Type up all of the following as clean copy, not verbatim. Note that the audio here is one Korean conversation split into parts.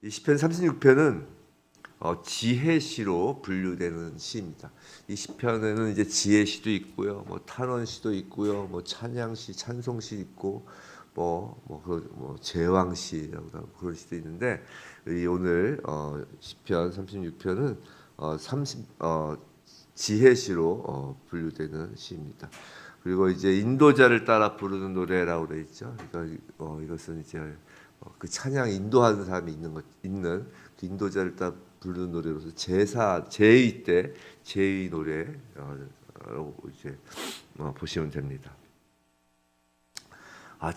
이 시편 36편은 지혜시로 분류되는 시입니다. 이 시편에는 이제 지혜시도 있고요, 뭐 탄원시도 있고요, 뭐 찬양시, 찬송시 있고, 제왕시라고 그럴 수도 있는데, 이 오늘 시편 36편은 30 지혜시로 분류되는 시입니다. 그리고 이제 인도자를 따라 부르는 노래라고 되어 있죠. 그러니까 이것은 이제 그 찬양 인도하는 사람이 있는 그 인도자를 따라 부르는 노래로서 제의 때 제의 노래라고 이제 보시면 됩니다.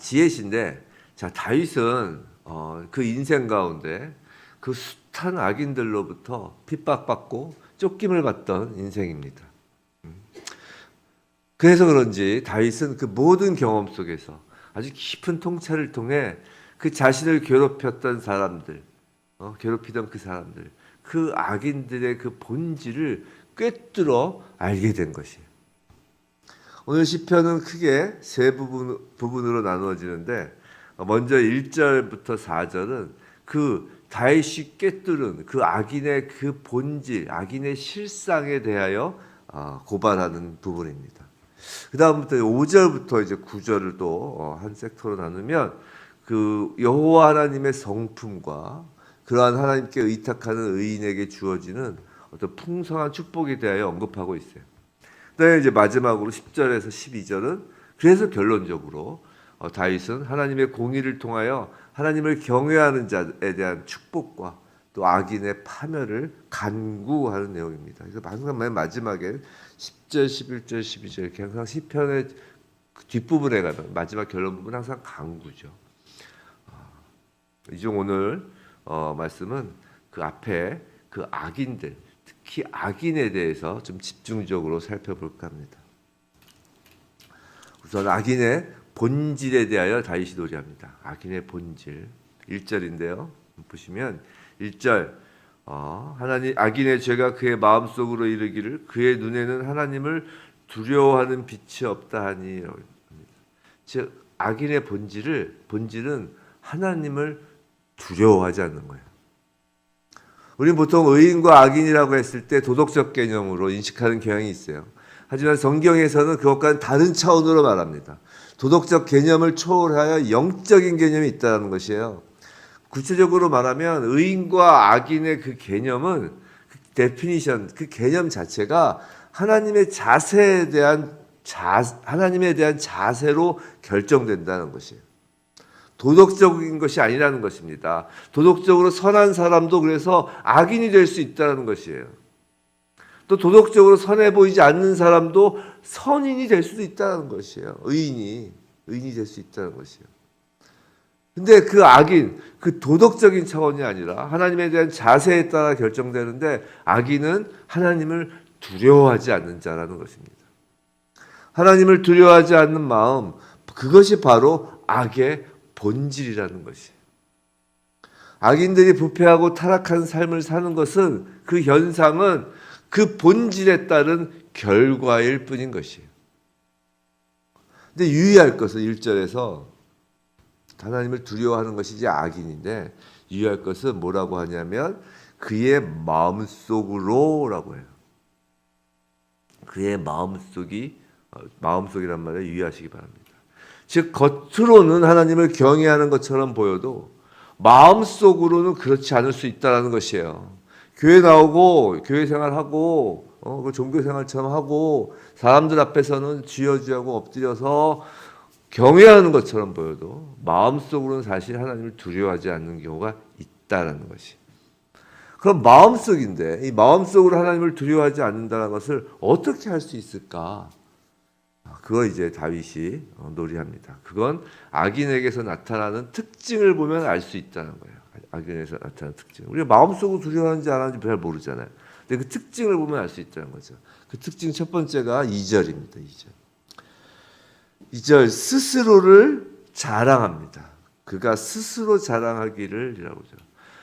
지혜시인데, 자, 다윗은 그 인생 가운데 그 숱한 악인들로부터 핍박받고 쫓김을 받던 인생입니다. 그래서 그런지 다윗은 그 모든 경험 속에서 아주 깊은 통찰을 통해 그 자신을 괴롭혔던 사람들, 괴롭히던 그 사람들, 그 악인들의 그 본질을 꿰뚫어 알게 된 것이에요. 오늘 시편은 크게 세 부분으로 나누어지는데, 먼저 1절부터 4절은 그 다윗이 꿰뚫은 그 악인의 그 본질, 악인의 실상에 대하여 고발하는 부분입니다. 그 다음부터 5절부터 이제 9절을 또 한 섹터로 나누면 그 여호와 하나님의 성품과 그러한 하나님께 의탁하는 의인에게 주어지는 어떤 풍성한 축복에 대하여 언급하고 있어요. 그다음에 이제 마지막으로 10절에서 12절은 그래서 결론적으로 다윗은 하나님의 공의를 통하여 하나님을 경외하는 자에 대한 축복과 또 악인의 파멸을 간구하는 내용입니다. 그래서 항상 맨 마지막에 10절, 11절, 12절 이렇게 항상 시편의 뒷부분에 가면 마지막 결론 부분 항상 간구죠. 이중 오늘 말씀은 그 앞에 그 악인들, 특히 악인에 대해서 좀 집중적으로 살펴볼까 합니다. 우선 악인의 본질에 대하여 다윗이 노래합니다. 악인의 본질 1절인데요. 보시면 1절 하나님 악인의 죄가 그의 마음속으로 이르기를 그의 눈에는 하나님을 두려워하는 빛이 없다 하니. 즉 악인의 본질은 하나님을 두려워하지 않는 거예요. 우리는 보통 의인과 악인이라고 했을 때 도덕적 개념으로 인식하는 경향이 있어요. 하지만 성경에서는 그것과는 다른 차원으로 말합니다. 도덕적 개념을 초월하여 영적인 개념이 있다는 것이에요. 구체적으로 말하면 의인과 악인의 그 개념은 그 데피니션, 그 개념 자체가 하나님의 자세에 대한 하나님에 대한 자세로 결정된다는 것이에요. 도덕적인 것이 아니라는 것입니다. 도덕적으로 선한 사람도 그래서 악인이 될 수 있다는 것이에요. 또 도덕적으로 선해 보이지 않는 사람도 선인이 될 수도 있다는 것이에요. 의인이 될 수 있다는 것이에요. 근데 그 악인, 그 도덕적인 차원이 아니라 하나님에 대한 자세에 따라 결정되는데, 악인은 하나님을 두려워하지 않는 자라는 것입니다. 하나님을 두려워하지 않는 마음, 그것이 바로 악의 본질이라는 것이에요. 악인들이 부패하고 타락한 삶을 사는 것은, 그 현상은 그 본질에 따른 결과일 뿐인 것이에요. 근데 유의할 것은 1절에서 하나님을 두려워하는 것이 이제 악인인데, 유의할 것은 뭐라고 하냐면 그의 마음속으로라고 해요. 그의 마음속이란 말에 유의하시기 바랍니다. 즉 겉으로는 하나님을 경외하는 것처럼 보여도 마음속으로는 그렇지 않을 수 있다는 것이에요. 교회 나오고 교회 생활하고 그 종교 생활처럼 하고 사람들 앞에서는 주여주하고 엎드려서 경외하는 것처럼 보여도 마음속으로는 사실 하나님을 두려워하지 않는 경우가 있다는 것이. 그럼 마음속인데 이 마음속으로 하나님을 두려워하지 않는다는 것을 어떻게 할 수 있을까? 그거 이제 다윗이 놀이합니다. 그건 악인에게서 나타나는 특징을 보면 알 수 있다는 거예요. 악인에게서 나타나는 특징. 우리가 마음속으로 두려워하는지 안 하는지 잘 모르잖아요. 근데 그 특징을 보면 알 수 있다는 거죠. 그 특징 첫 번째가 2절입니다. 2절 스스로를 자랑합니다. 그가 스스로 자랑하기를 이라고 하죠.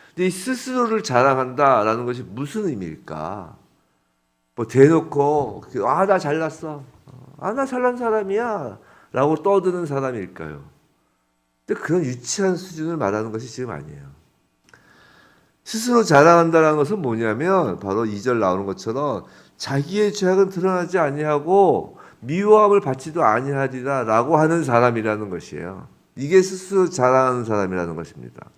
근데 이 스스로를 자랑한다라는 것이 무슨 의미일까? 뭐 대놓고 나 잘났어. 나 잘난 사람이야 라고 떠드는 사람일까요? 근데 그런 유치한 수준을 말하는 것이 지금 아니에요. 스스로 자랑한다는 것은 뭐냐면 바로 2절 나오는 것처럼 자기의 죄악은 드러나지 아니하고 미워함을 받지도 아니하리라라고 하는 사람이라는 것이에요. 이게 스스로 자랑하는 사람이라는 것입니다.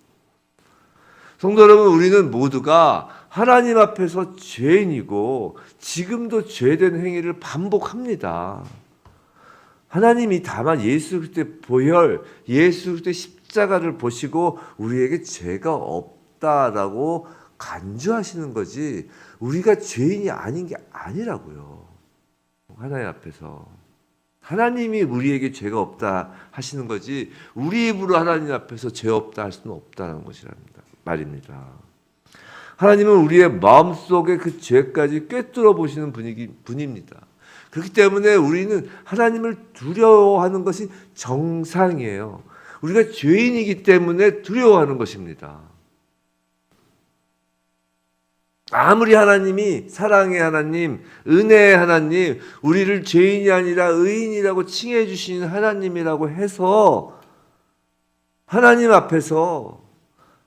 성도 여러분, 우리는 모두가 하나님 앞에서 죄인이고 지금도 죄된 행위를 반복합니다. 하나님이 다만 예수 그리스도의 보혈, 예수 그리스도의 십자가를 보시고 우리에게 죄가 없다라고 간주하시는 거지 우리가 죄인이 아닌 게 아니라고요. 하나님 앞에서 하나님이 우리에게 죄가 없다 하시는 거지 우리 입으로 하나님 앞에서 죄 없다 할 수는 없다는 것이랍니다. 말입니다. 하나님은 우리의 마음속에 그 죄까지 꿰뚫어 보시는 분입니다. 그렇기 때문에 우리는 하나님을 두려워하는 것이 정상이에요. 우리가 죄인이기 때문에 두려워하는 것입니다. 아무리 하나님이 사랑의 하나님, 은혜의 하나님, 우리를 죄인이 아니라 의인이라고 칭해 주시는 하나님이라고 해서 하나님 앞에서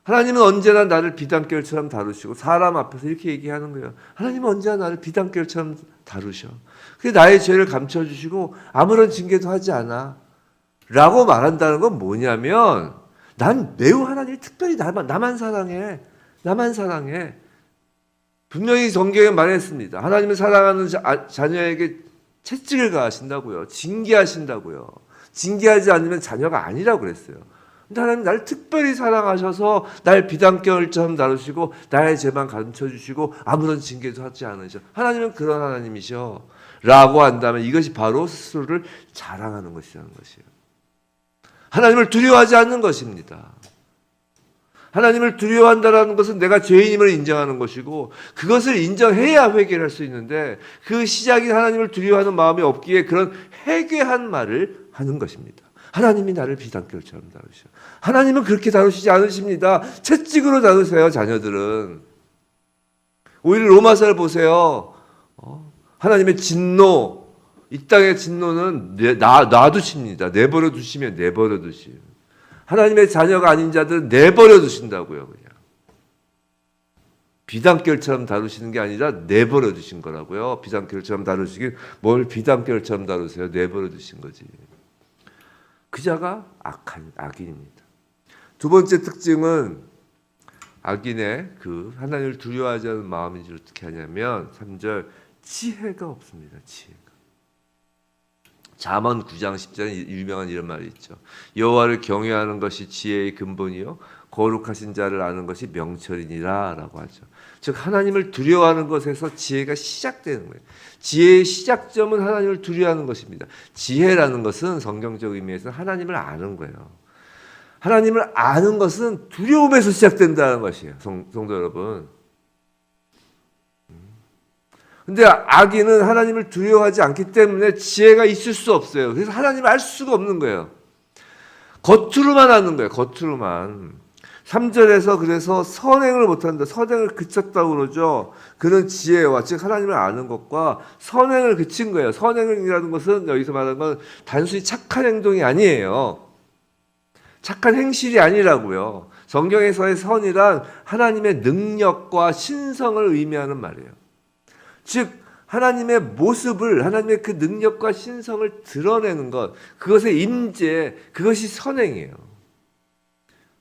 하나님은 언제나 나를 비단결처럼 다루시고 사람 앞에서 이렇게 얘기하는 거예요. 하나님은 언제나 나를 비단결처럼 다루셔. 그래서 나의 죄를 감춰주시고 아무런 징계도 하지 않아. 라고 말한다는 건 뭐냐면 난 매우 하나님이 특별히 나만 사랑해. 나만 사랑해. 분명히 성경에 말했습니다. 하나님은 사랑하는 자녀에게 채찍을 가하신다고요. 징계하신다고요. 징계하지 않으면 자녀가 아니라고 그랬어요. 근데 하나님 나를 특별히 사랑하셔서 날 비단결처럼 다루시고 나의 죄만 감춰주시고 아무런 징계도 하지 않으셔. 하나님은 그런 하나님이셔. 라고 한다면 이것이 바로 스스로를 자랑하는 것이라는 것이에요. 하나님을 두려워하지 않는 것입니다. 하나님을 두려워한다는 것은 내가 죄인임을 인정하는 것이고 그것을 인정해야 회개를 할 수 있는데 그 시작이 하나님을 두려워하는 마음이 없기에 그런 회개한 말을 하는 것입니다. 하나님이 나를 비단결처럼 다루셔. 하나님은 그렇게 다루시지 않으십니다. 채찍으로 다루세요. 자녀들은. 오히려 로마서를 보세요. 하나님의 진노, 이 땅의 진노는 놔두십니다. 내버려 두시면 내버려 두시면. 하나님의 자녀가 아닌 자들은 내버려 두신다고요. 그냥. 비단결처럼 다루시는 게 아니라 내버려 두신 거라고요. 비단결처럼 다루시긴 뭘 비단결처럼 다루세요. 내버려 두신 거지. 그 자가 악인입니다. 두 번째 특징은 악인의 그 하나님을 두려워하지 않는 마음인지 어떻게 하냐면 3절 지혜가 없습니다. 지혜가. 잠언 9장 10절에 유명한 이런 말이 있죠. 여호와를 경외하는 것이 지혜의 근본이요 거룩하신 자를 아는 것이 명철이니라 라고 하죠. 즉 하나님을 두려워하는 것에서 지혜가 시작되는 거예요. 지혜의 시작점은 하나님을 두려워하는 것입니다. 지혜라는 것은 성경적 의미에서 하나님을 아는 거예요. 하나님을 아는 것은 두려움에서 시작된다는 것이에요. 성도 여러분. 근데 악인은 하나님을 두려워하지 않기 때문에 지혜가 있을 수 없어요. 그래서 하나님을 알 수가 없는 거예요. 겉으로만 하는 거예요. 겉으로만. 3절에서 그래서 선행을 못한다. 선행을 그쳤다고 그러죠. 그런 지혜와 즉 하나님을 아는 것과 선행을 그친 거예요. 선행이라는 것은 여기서 말하는 건 단순히 착한 행동이 아니에요. 착한 행실이 아니라고요. 성경에서의 선이란 하나님의 능력과 신성을 의미하는 말이에요. 즉 하나님의 모습을 하나님의 그 능력과 신성을 드러내는 것 그것의 임재 그것이 선행이에요.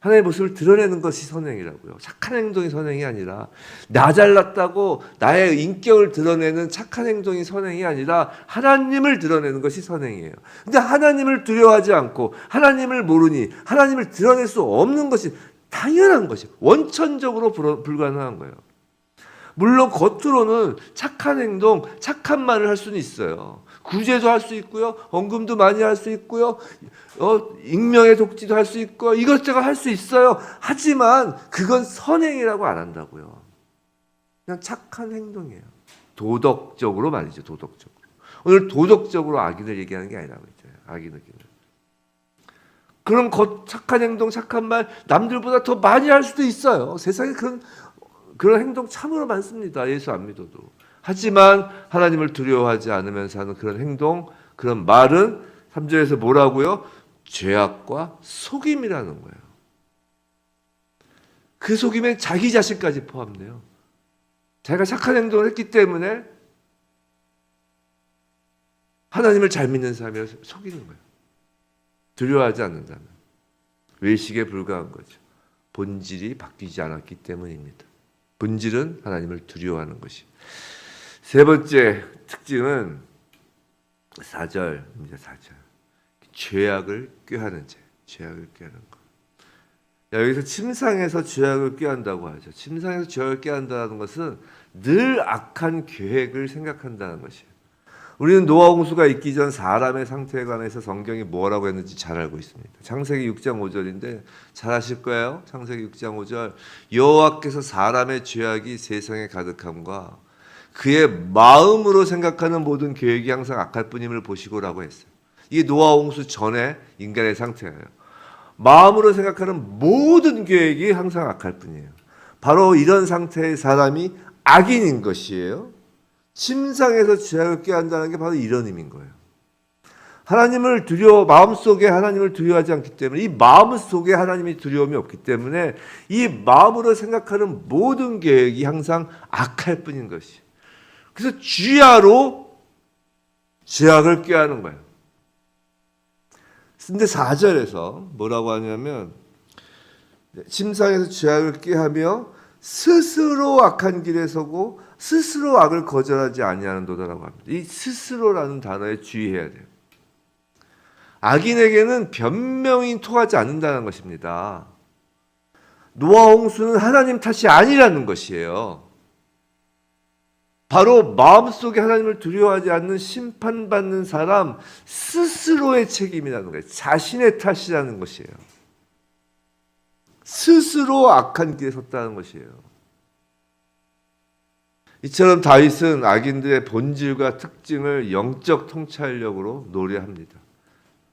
하나님의 모습을 드러내는 것이 선행이라고요. 착한 행동이 선행이 아니라 나 잘났다고 나의 인격을 드러내는 착한 행동이 선행이 아니라 하나님을 드러내는 것이 선행이에요. 근데 하나님을 두려워하지 않고 하나님을 모르니 하나님을 드러낼 수 없는 것이 당연한 것이 원천적으로 불가능한 거예요. 물론 겉으로는 착한 행동, 착한 말을 할 수는 있어요. 구제도 할 수 있고요. 헌금도 많이 할 수 있고요. 익명의 독지도 할 수 있고 이것저것 할 수 있어요. 하지만 그건 선행이라고 안 한다고요. 그냥 착한 행동이에요. 도덕적으로 말이죠. 도덕적으로. 오늘 도덕적으로 악인을 얘기하는 게 아니라고 했잖아요. 악인을. 그럼 착한 행동, 착한 말 남들보다 더 많이 할 수도 있어요. 세상에 그런 행동 참으로 많습니다. 예수 안 믿어도. 하지만 하나님을 두려워하지 않으면서 하는 그런 행동, 그런 말은 3절에서 뭐라고요? 죄악과 속임이라는 거예요. 그 속임엔 자기 자신까지 포함돼요. 자기가 착한 행동을 했기 때문에 하나님을 잘 믿는 사람이라 속이는 거예요. 두려워하지 않는다면. 외식에 불과한 거죠. 본질이 바뀌지 않았기 때문입니다. 본질은 하나님을 두려워하는 것이. 세 번째 특징은 4절입니다. 4절. 죄악을 꾀하는 죄. 죄악을 꾀하는 것. 여기서 침상에서 죄악을 꾀한다고 하죠. 침상에서 죄악을 꾀한다는 것은 늘 악한 계획을 생각한다는 것이에요. 우리는 노아 홍수가 있기 전 사람의 상태에 관해서 성경이 뭐라고 했는지 잘 알고 있습니다. 창세기 6장 5절인데 잘 아실 거예요. 창세기 6장 5절. 여호와께서 사람의 죄악이 세상에 가득함과 그의 마음으로 생각하는 모든 계획이 항상 악할 뿐임을 보시고라고 했어요. 이게 노아 홍수 전에 인간의 상태예요. 마음으로 생각하는 모든 계획이 항상 악할 뿐이에요. 바로 이런 상태의 사람이 악인인 것이에요. 침상에서 죄악을 꾀한다는 게 바로 이런 의미인 거예요. 하나님을 마음속에 하나님을 두려워하지 않기 때문에, 이 마음속에 하나님이 두려움이 없기 때문에 이 마음으로 생각하는 모든 계획이 항상 악할 뿐인 것이. 그래서 주야로 죄악을 꾀하는 거예요. 근데 4절에서 뭐라고 하냐면 침상에서 죄악을 꾀하며 스스로 악한 길에 서고 스스로 악을 거절하지 아니하는도다라고 합니다. 이 스스로라는 단어에 주의해야 돼요. 악인에게는 변명이 통하지 않는다는 것입니다. 노아 홍수는 하나님 탓이 아니라는 것이에요. 바로 마음속에 하나님을 두려워하지 않는 심판받는 사람 스스로의 책임이라는 거예요. 자신의 탓이라는 것이에요. 스스로 악한 길에 섰다는 것이에요. 이처럼 다윗은 악인들의 본질과 특징을 영적 통찰력으로 노래합니다.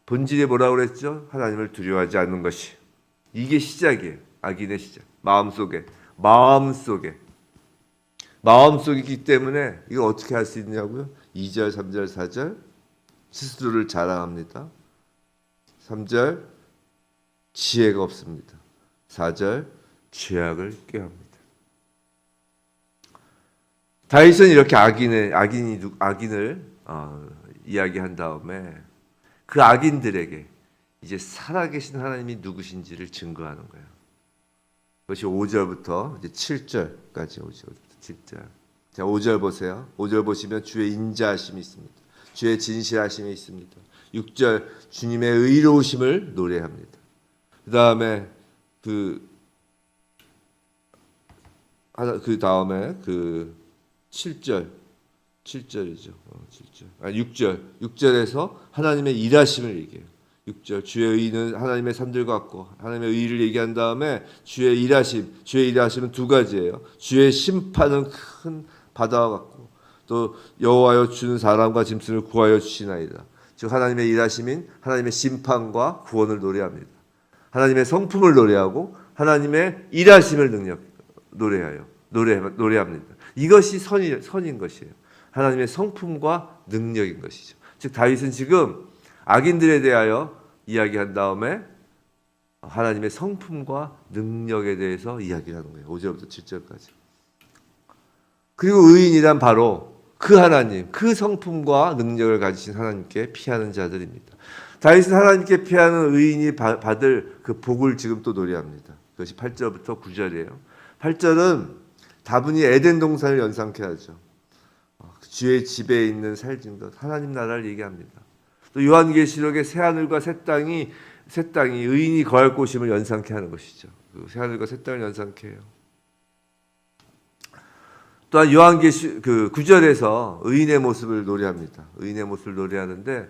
본질이 뭐라고 그랬죠? 하나님을 두려워하지 않는 것이. 이게 시작이에요. 악인의 시작. 마음속이기 때문에 이걸 어떻게 할 수 있냐고요? 2절, 3절, 4절 스스로를 자랑합니다. 3절 지혜가 없습니다. 4절 죄악을 꾀합니다. 다윗은 이렇게 악인을 이야기한 다음에 그 악인들에게 이제 살아계신 하나님이 누구신지를 증거하는 거예요. 그것이 5절부터 이제 7절까지 5절부터 7절. 자, 5절 보세요. 5절 보시면 주의 인자하심이 있습니다. 주의 진실하심이 있습니다. 6절 주님의 의로우심을 노래합니다. 그 다음에 그 다음에 7절이죠. 6절에서 하나님의 일하심을 얘기해요. 6절 주의 의는 하나님의 산들과 같고 하나님의 의를 얘기한 다음에 주의 일하심은 두 가지예요. 주의 심판은 큰 바다와 같고 또 여호와여 주는 사람과 짐승을 구하여 주시나이다. 즉 하나님의 일하심인 하나님의 심판과 구원을 노래합니다. 하나님의 성품을 노래하고 하나님의 일하심을 노래합니다. 이것이 선인 것이에요. 하나님의 성품과 능력인 것이죠. 즉 다윗은 지금 악인들에 대하여 이야기한 다음에 하나님의 성품과 능력에 대해서 이야기를 하는 거예요. 5절부터 7절까지. 그리고 의인이란 바로 그 하나님, 그 성품과 능력을 가지신 하나님께 피하는 자들입니다. 다윗은 하나님께 피하는 의인이 받을 그 복을 지금 또 노래합니다. 그것이 8절부터 9절이에요. 8절은 다분히 에덴 동산을 연상케 하죠. 주의 집에 있는 살진 것, 하나님 나라를 얘기합니다. 또 요한계시록의 새 하늘과 새 땅이 의인이 거할 곳임을 연상케 하는 것이죠. 그 새 하늘과 새 땅을 연상케 해요. 또한 요한계시 9절에서 의인의 모습을 노래합니다. 의인의 모습을 노래하는데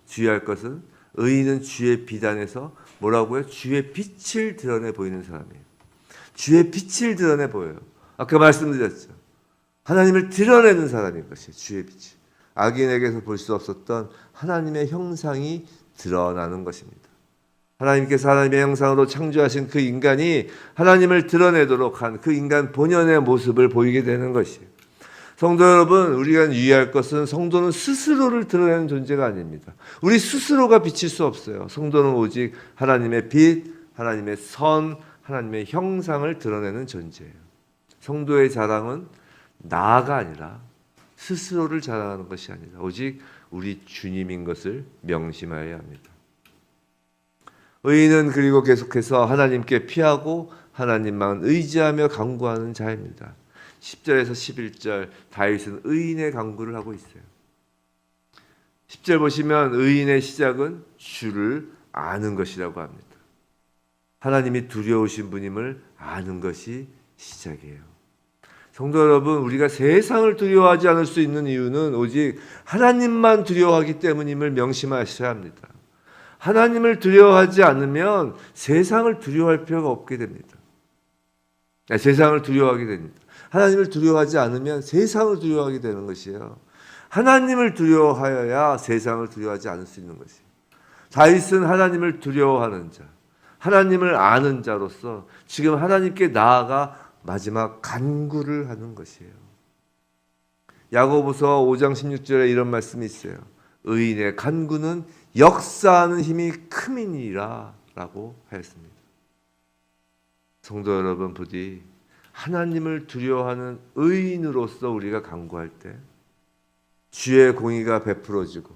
주의할 것은 의인은 주의 비단에서 뭐라고요? 주의 빛을 드러내 보이는 사람이에요. 주의 빛을 드러내 보여요. 아까 말씀드렸죠. 하나님을 드러내는 사람인 것이에요. 주의 빛이. 악인에게서 볼 수 없었던 하나님의 형상이 드러나는 것입니다. 하나님께서 하나님의 형상으로 창조하신 그 인간이 하나님을 드러내도록 한 그 인간 본연의 모습을 보이게 되는 것이에요. 성도 여러분, 우리가 유의할 것은 성도는 스스로를 드러내는 존재가 아닙니다. 우리 스스로가 비칠 수 없어요. 성도는 오직 하나님의 빛, 하나님의 선, 하나님의 형상을 드러내는 존재예요. 성도의 자랑은 나가 아니라 스스로를 자랑하는 것이 아니라 오직 우리 주님인 것을 명심해야 합니다. 의인은 그리고 계속해서 하나님께 피하고 하나님만 의지하며 간구하는 자입니다. 10절에서 11절 다윗은 의인의 간구를 하고 있어요. 10절 보시면 의인의 시작은 주를 아는 것이라고 합니다. 하나님이 두려우신 분임을 아는 것이 시작이에요. 성도 여러분, 우리가 세상을 두려워하지 않을 수 있는 이유는 오직 하나님만 두려워하기 때문임을 명심하셔야 합니다. 하나님을 두려워하지 않으면 세상을 두려워할 필요가 없게 됩니다. 세상을 두려워하게 됩니다. 하나님을 두려워하지 않으면 세상을 두려워하게 되는 것이에요. 하나님을 두려워하여야 세상을 두려워하지 않을 수 있는 것이에요. 다윗은 하나님을 두려워하는 자, 하나님을 아는 자로서 지금 하나님께 나아가 마지막 간구를 하는 것이에요. 야고보서 5장 16절에 이런 말씀이 있어요. 의인의 간구는 역사하는 힘이 큼이니라 라고 하였습니다. 성도 여러분, 부디 하나님을 두려워하는 의인으로서 우리가 간구할 때 주의 공의가 베풀어지고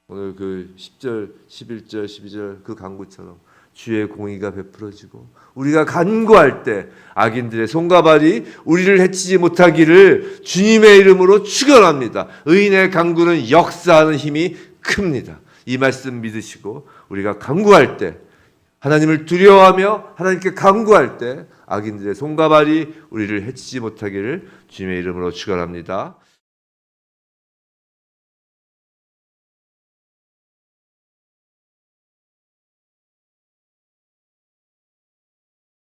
오늘 그 10절, 11절, 12절 그 간구처럼 주의 공의가 베풀어지고 우리가 간구할 때 악인들의 손과 발이 우리를 해치지 못하기를 주님의 이름으로 축원합니다. 의인의 간구는 역사하는 힘이 큽니다. 이 말씀 믿으시고 우리가 간구할 때 하나님을 두려워하며 하나님께 간구할 때 악인들의 손과 발이 우리를 해치지 못하기를 주님의 이름으로 축원합니다.